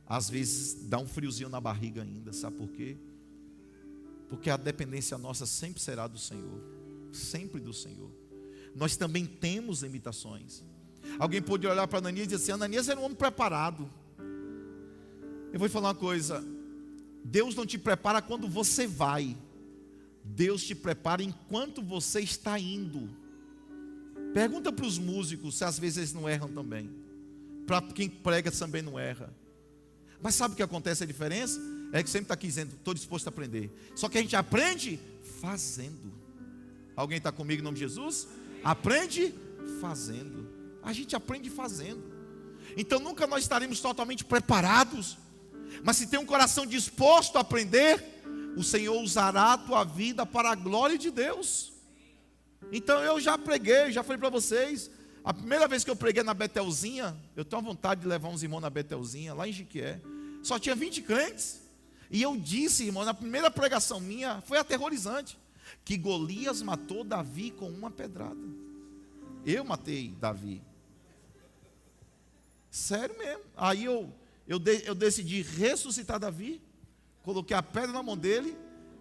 Às vezes dá um friozinho na barriga ainda, sabe por quê? Porque a dependência nossa sempre será do Senhor, sempre do Senhor. Nós também temos limitações. Alguém pode olhar para Ananias e dizer assim: Ananias era um homem preparado. Eu vou falar uma coisa: Deus não te prepara quando você vai, Deus te prepara enquanto você está indo. Pergunta para os músicos se às vezes eles não erram também. Para quem prega também não erra. Mas sabe o que acontece, a diferença? É que sempre está aqui dizendo: estou disposto a aprender. Só que a gente aprende fazendo. Alguém está comigo em nome de Jesus? Aprende fazendo. A gente aprende fazendo. Então nunca nós estaremos totalmente preparados. Mas se tem um coração disposto a aprender, o Senhor usará a tua vida para a glória de Deus. Então eu já preguei, já falei para vocês. A primeira vez que eu preguei na Betelzinha, eu tenho vontade de levar uns irmãos na Betelzinha, lá em Jiquié. Só tinha 20 crentes. E eu disse, irmão, na primeira pregação minha, foi aterrorizante, que Golias matou Davi com uma pedrada. Eu matei Davi. Sério mesmo. Aí eu decidi ressuscitar Davi, coloquei a pedra na mão dele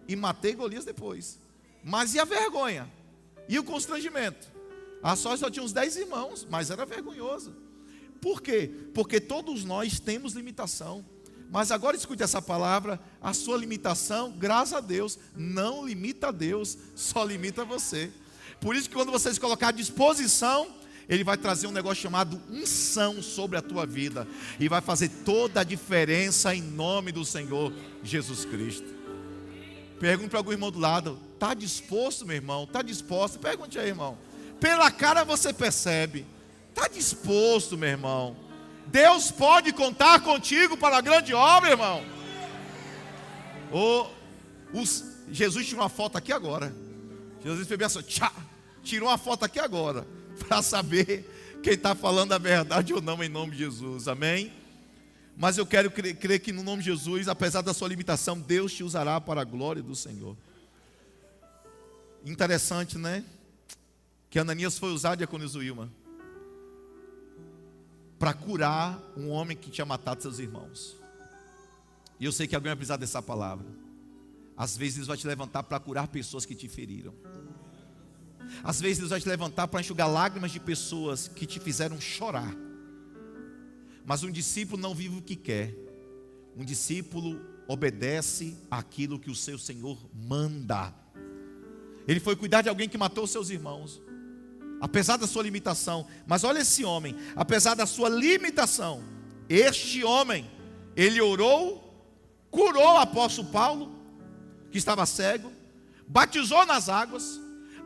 e matei Golias depois. Mas e a vergonha? E o constrangimento? A só tinha uns 10 irmãos, mas era vergonhoso. Por quê? Porque todos nós temos limitação. Mas agora escute essa palavra: a sua limitação, graças a Deus, não limita a Deus, só limita você. Por isso que quando você se colocar à disposição, Ele vai trazer um negócio chamado unção sobre a tua vida, e vai fazer toda a diferença em nome do Senhor Jesus Cristo. Pergunte para algum irmão do lado: está disposto, meu irmão? Está disposto? Pergunte aí, irmão. Pela cara você percebe. Está disposto, meu irmão? Deus pode contar contigo para a grande obra, irmão. Jesus tirou uma foto aqui agora. Jesus fez assim, tirou uma foto aqui agora, para saber quem está falando a verdade ou não, em nome de Jesus, amém? Mas eu quero crer que no nome de Jesus, apesar da sua limitação, Deus te usará para a glória do Senhor. Interessante, né? Que Ananias foi usado, diaconisa Wilma, para curar um homem que tinha matado seus irmãos. E eu sei que alguém vai precisar dessa palavra. Às vezes Deus vai te levantar para curar pessoas que te feriram. Às vezes Deus vai te levantar para enxugar lágrimas de pessoas que te fizeram chorar. Mas um discípulo não vive o que quer. Um discípulo obedece àquilo que o seu Senhor manda. Ele foi cuidar de alguém que matou seus irmãos, apesar da sua limitação. Mas olha esse homem, apesar da sua limitação, este homem, ele orou, curou o apóstolo Paulo, que estava cego, batizou nas águas,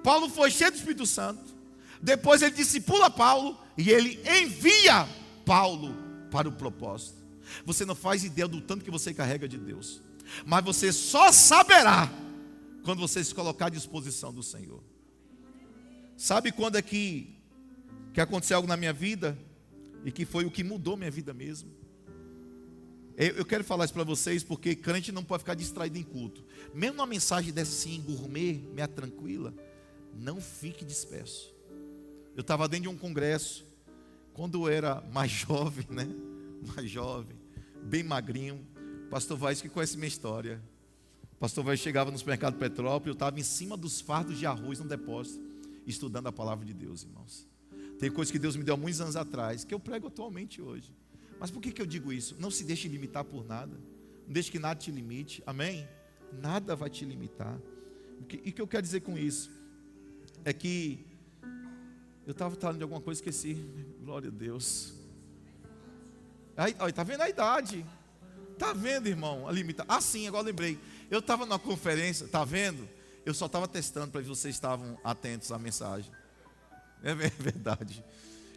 Paulo foi cheio do Espírito Santo. Depois ele discipula Paulo e ele envia Paulo para o propósito. Você não faz ideia do tanto que você carrega de Deus, mas você só saberá quando você se colocar à disposição do Senhor. Sabe quando é que aconteceu algo na minha vida e que foi o que mudou minha vida mesmo? Eu quero falar isso para vocês porque crente não pode ficar distraído em culto. Mesmo uma mensagem dessa assim, gourmet, meia tranquila, não fique disperso. Eu estava dentro de um congresso, quando eu era mais jovem, né? Mais jovem, bem magrinho. Pastor Vaz que conhece minha história. Pastor Vaz chegava no supermercado Petrópolis, eu estava em cima dos fardos de arroz no depósito, estudando a palavra de Deus, irmãos. Tem coisas que Deus me deu há muitos anos atrás, que eu prego atualmente hoje. Mas por que eu digo isso? Não se deixe limitar por nada. Não deixe que nada te limite. Amém? Nada vai te limitar. E o que eu quero dizer com isso? É que eu estava falando de alguma coisa e esqueci. Glória a Deus. Aí, está vendo a idade? Está vendo, irmão? A limitação. Ah, sim, agora lembrei. Eu estava numa conferência, está vendo? Eu só estava testando para ver se vocês estavam atentos à mensagem. É verdade.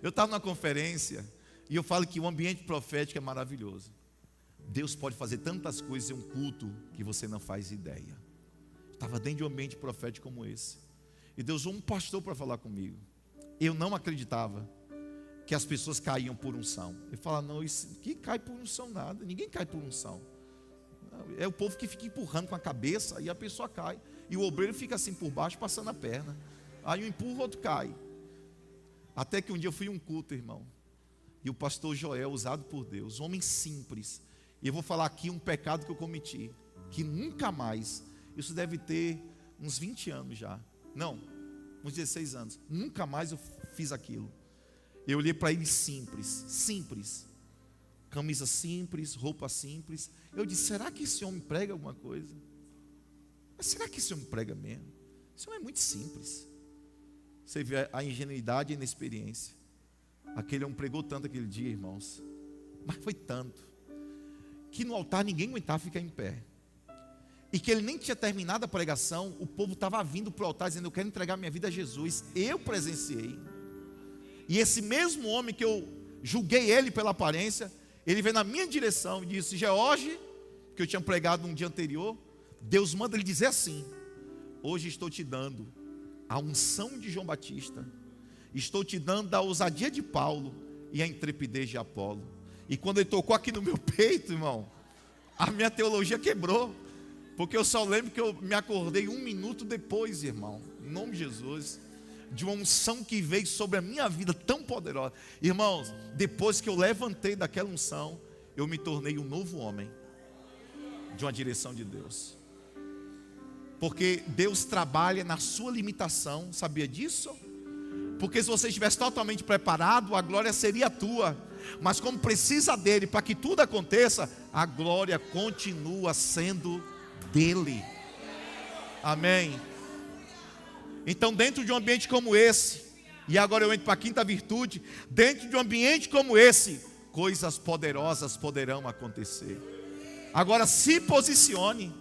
Eu estava numa conferência e eu falo que o ambiente profético é maravilhoso. Deus pode fazer tantas coisas em um culto que você não faz ideia. Estava dentro de um ambiente profético como esse. E Deus usou um pastor para falar comigo. Eu não acreditava que as pessoas caíam por unção. Ele fala, não, isso que cai por unção nada. Ninguém cai por unção. É o povo que fica empurrando com a cabeça e a pessoa cai. E o obreiro fica assim por baixo, passando a perna. Aí um empurra, o outro cai. Até que um dia eu fui a um culto, irmão. E o pastor Joel, usado por Deus, homem simples. E eu vou falar aqui um pecado que eu cometi. Que nunca mais, isso deve ter uns 20 anos já. Não, uns 16 anos. Nunca mais eu fiz aquilo. Eu olhei para ele simples. Camisa simples, roupa simples. Eu disse, será que esse homem prega alguma coisa? Mas será que esse homem prega mesmo? Esse homem é muito simples. Você vê a ingenuidade e a inexperiência. Aquele homem pregou tanto aquele dia, irmãos. Mas foi tanto. Que no altar ninguém aguentava ficar em pé. E que ele nem tinha terminado a pregação. O povo estava vindo para o altar dizendo, eu quero entregar minha vida a Jesus. Eu presenciei. E esse mesmo homem que eu julguei ele pela aparência, ele veio na minha direção e disse, George, que eu tinha pregado um dia anterior, Deus manda ele dizer assim, hoje estou te dando a unção de João Batista, estou te dando a ousadia de Paulo e a intrepidez de Apolo. E quando ele tocou aqui no meu peito, irmão, a minha teologia quebrou, porque eu só lembro que eu me acordei 1 minuto depois, irmão, em nome de Jesus, de uma unção que veio sobre a minha vida tão poderosa. Irmãos, depois que eu levantei daquela unção, eu me tornei um novo homem, de uma direção de Deus. Porque Deus trabalha na sua limitação, sabia disso? Porque se você estivesse totalmente preparado, a glória seria tua. Mas como precisa dele para que tudo aconteça, a glória continua sendo dele. Amém? Então dentro de um ambiente como esse, e agora eu entro para a quinta virtude, dentro de um ambiente como esse, coisas poderosas poderão acontecer. Agora se posicione.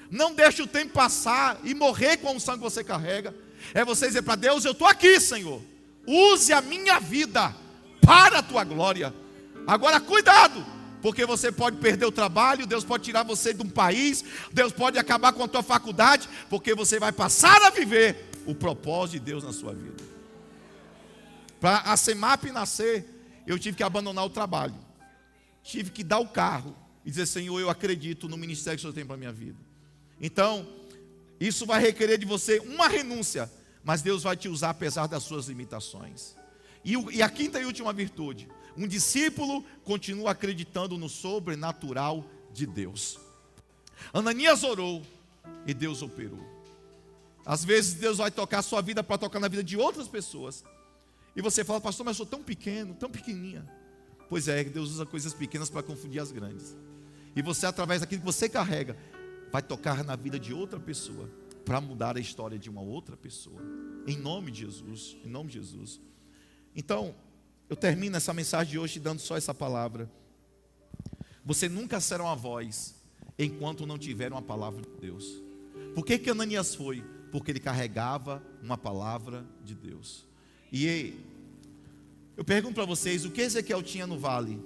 Não deixe o tempo passar e morrer com a unção que você carrega. É você dizer para Deus, eu estou aqui, Senhor. Use a minha vida para a tua glória. Agora cuidado, porque você pode perder o trabalho, Deus pode tirar você de um país, Deus pode acabar com a tua faculdade, porque você vai passar a viver o propósito de Deus na sua vida. Para a CEMAP nascer, eu tive que abandonar o trabalho. Tive que dar o carro e dizer, Senhor, eu acredito no ministério que o Senhor tem para a minha vida. Então, isso vai requerer de você uma renúncia, mas Deus vai te usar apesar das suas limitações. E a quinta e última virtude, um discípulo continua acreditando no sobrenatural de Deus. Ananias orou e Deus operou. Às vezes Deus vai tocar a sua vida para tocar na vida de outras pessoas. E você fala, pastor, mas eu sou tão pequeno, tão pequenininha. Pois é, Deus usa coisas pequenas para confundir as grandes. E você, através daquilo que você carrega, vai tocar na vida de outra pessoa, para mudar a história de uma outra pessoa. Em nome de Jesus, em nome de Jesus. Então, eu termino essa mensagem de hoje dando só essa palavra. Você nunca será uma voz, enquanto não tiver uma palavra de Deus. Por que Ananias foi? porque ele carregava uma palavra de Deus. E eu pergunto para vocês, o que Ezequiel tinha no vale?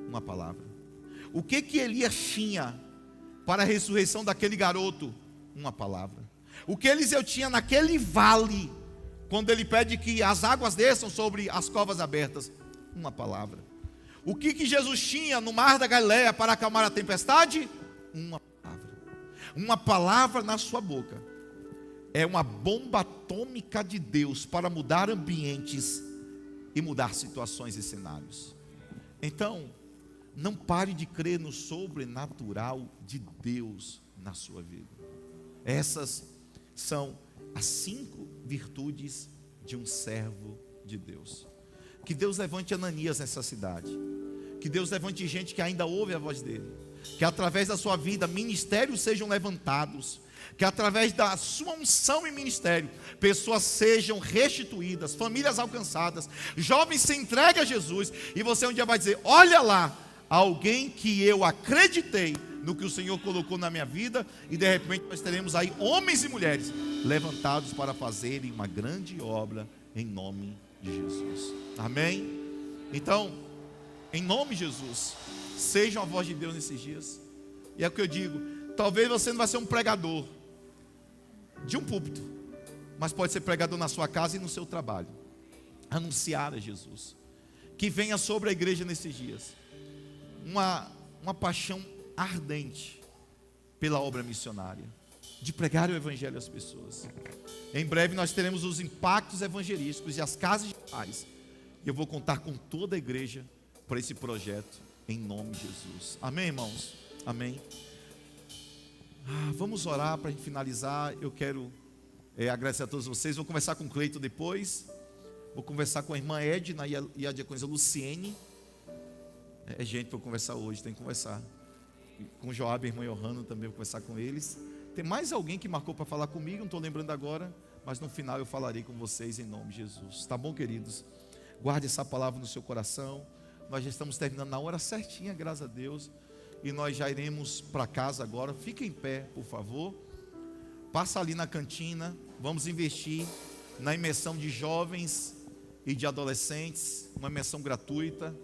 Uma palavra. O que Elias tinha para a ressurreição daquele garoto? Uma palavra. O que Eliseu tinha naquele vale, quando ele pede que as águas desçam sobre as covas abertas? Uma palavra. O que Jesus tinha no mar da Galileia para acalmar a tempestade? Uma palavra. Uma palavra na sua boca é uma bomba atômica de Deus para mudar ambientes e mudar situações e cenários. Então, não pare de crer no sobrenatural de Deus na sua vida. Essas são as 5 virtudes de um servo de Deus. Que Deus levante Ananias nessa cidade. Que Deus levante gente que ainda ouve a voz dele. Que através da sua vida ministérios sejam levantados. Que através da sua unção e ministério, pessoas sejam restituídas, famílias alcançadas, jovens se entreguem a Jesus. E você um dia vai dizer: olha lá, alguém que eu acreditei no que o Senhor colocou na minha vida. E de repente nós teremos aí homens e mulheres levantados para fazerem uma grande obra em nome de Jesus. Amém? Então, em nome de Jesus, sejam a voz de Deus nesses dias. E é o que eu digo: talvez você não vai ser um pregador de um púlpito, mas pode ser pregador na sua casa e no seu trabalho. Anunciar a Jesus. Que venha sobre a igreja nesses dias uma paixão ardente pela obra missionária, de pregar o evangelho às pessoas. Em breve nós teremos os impactos evangelísticos e as casas de paz. E eu vou contar com toda a igreja para esse projeto, em nome de Jesus. Amém, irmãos? Amém. Vamos orar para finalizar. Eu quero agradecer a todos vocês. Vou conversar com o Cleito depois. Vou conversar com a irmã Edna e a diaconisa Luciene. É gente para conversar hoje, tem que conversar. Com o Joab e a irmã Johanna também, vou conversar com eles. Tem mais alguém que marcou para falar comigo, não estou lembrando agora, mas no final eu falarei com vocês em nome de Jesus. Tá bom, queridos? Guarde essa palavra no seu coração. Nós já estamos terminando na hora certinha, graças a Deus. E nós já iremos para casa agora. Fiquem em pé, por favor. Passa ali na cantina. Vamos investir na imersão de jovens e de adolescentes. Uma imersão gratuita.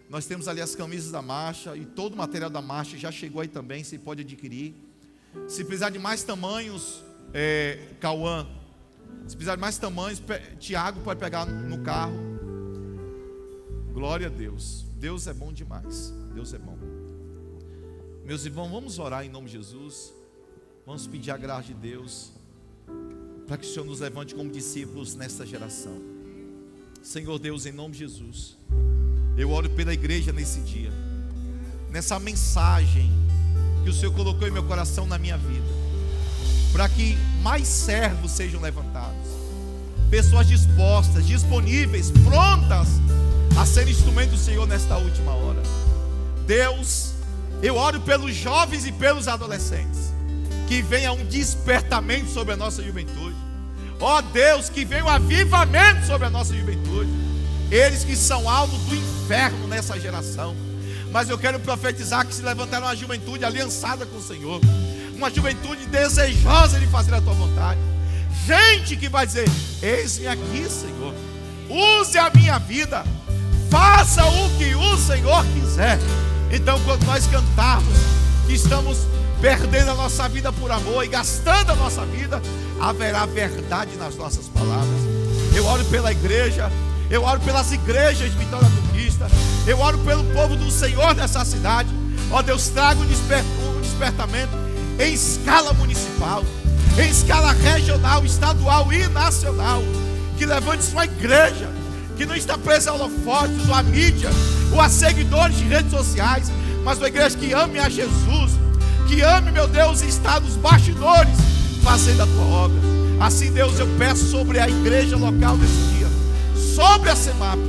Nós temos ali as camisas da marcha. E todo o material da marcha já chegou aí também. Você pode adquirir. Se precisar de mais tamanhos, Cauã. Se precisar de mais tamanhos, Tiago pode pegar no carro. Glória a Deus. Deus é bom demais. Deus é bom. Meus irmãos, vamos orar em nome de Jesus. Vamos pedir a graça de Deus para que o Senhor nos levante como discípulos nesta geração. Senhor Deus, em nome de Jesus, eu oro pela igreja nesse dia, nessa mensagem que o Senhor colocou em meu coração, na minha vida, para que mais servos sejam levantados, pessoas dispostas, disponíveis, prontas a ser instrumento do Senhor nesta última hora. Deus, eu oro pelos jovens e pelos adolescentes, que venha um despertamento sobre a nossa juventude. Ó Deus, que venha um avivamento sobre a nossa juventude. Eles que são alvo do inferno nessa geração, mas eu quero profetizar que se levantará uma juventude aliançada com o Senhor, uma juventude desejosa de fazer a tua vontade. Gente que vai dizer: eis-me aqui, Senhor, use a minha vida, faça o que o Senhor quiser. Então, quando nós cantarmos que estamos perdendo a nossa vida por amor e gastando a nossa vida, haverá verdade nas nossas palavras. Eu oro pela igreja, eu oro pelas igrejas de Vitória da Conquista, eu oro pelo povo do Senhor nessa cidade. Ó Deus, traga um despertamento em escala municipal, em escala regional, estadual e nacional. Que levante sua igreja, que não está presa a holofotes, ou a mídia, ou a seguidores de redes sociais, mas uma igreja que ame a Jesus, que ame, meu Deus, e está nos bastidores fazendo a tua obra. Assim, Deus, eu peço sobre a igreja local desse dia, sobre a CEMAP,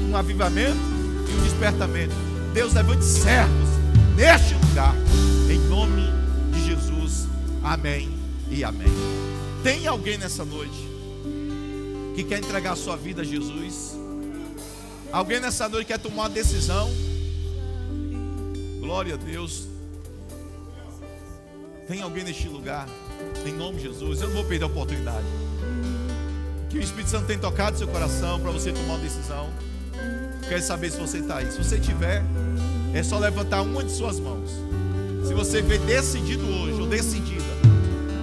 um avivamento e um despertamento. Deus, levante servos neste lugar, em nome de Jesus. Amém e amém. Tem alguém nessa noite que quer entregar a sua vida a Jesus? Alguém nessa noite quer tomar uma decisão? Glória a Deus. Tem alguém neste lugar? Em nome de Jesus, eu não vou perder a oportunidade. Que o Espírito Santo tem tocado seu coração para você tomar uma decisão. Quero saber se você está aí. Se você tiver, é só levantar uma de suas mãos. Se você vê decidido hoje, ou decidida,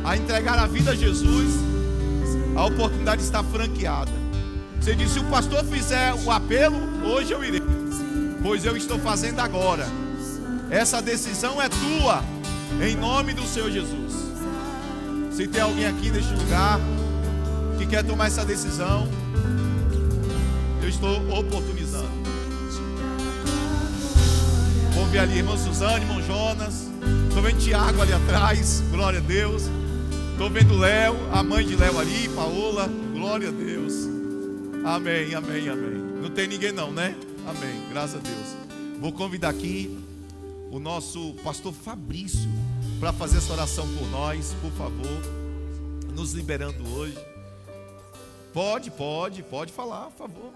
a entregar a vida a Jesus, a oportunidade está franqueada. Você diz: se o pastor fizer o apelo, hoje eu irei, pois eu estou fazendo agora. Essa decisão é tua, em nome do Senhor Jesus. Se tem alguém aqui neste lugar que quer tomar essa decisão, eu estou oportunizando. Vamos ver ali, irmã Suzane, irmão Jonas. Estou vendo Tiago ali atrás, glória a Deus. Estou vendo Léo, a mãe de Léo ali, Paola, glória a Deus. Amém, amém, amém. Não tem ninguém não, né? Amém, graças a Deus. Vou convidar aqui o nosso pastor Fabrício para fazer essa oração por nós, por favor, nos liberando hoje. Pode falar, por favor.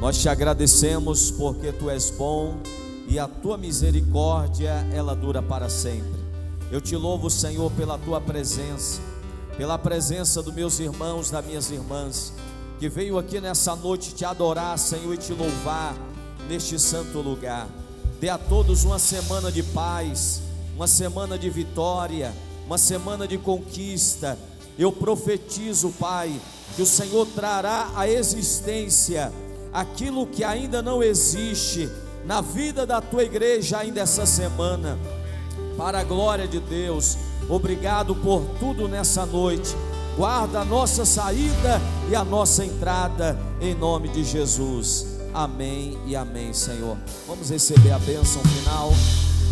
Nós te agradecemos porque tu és bom e a tua misericórdia ela dura para sempre. Eu te louvo, Senhor, pela tua presença, pela presença dos meus irmãos, das minhas irmãs, que veio aqui nessa noite te adorar, Senhor, e te louvar neste santo lugar. Dê a todos uma semana de paz, uma semana de vitória, uma semana de conquista. Eu profetizo, Pai, que o Senhor trará à existência aquilo que ainda não existe na vida da tua igreja ainda essa semana, para a glória de Deus. Obrigado por tudo nessa noite. Guarda a nossa saída e a nossa entrada, em nome de Jesus. Amém e amém, Senhor. Vamos receber a bênção final.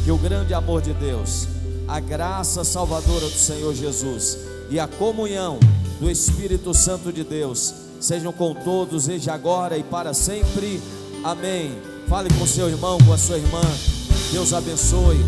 Que o grande amor de Deus, a graça salvadora do Senhor Jesus e a comunhão do Espírito Santo de Deus sejam com todos, desde agora e para sempre. Amém. Fale com seu irmão, com a sua irmã. Deus abençoe.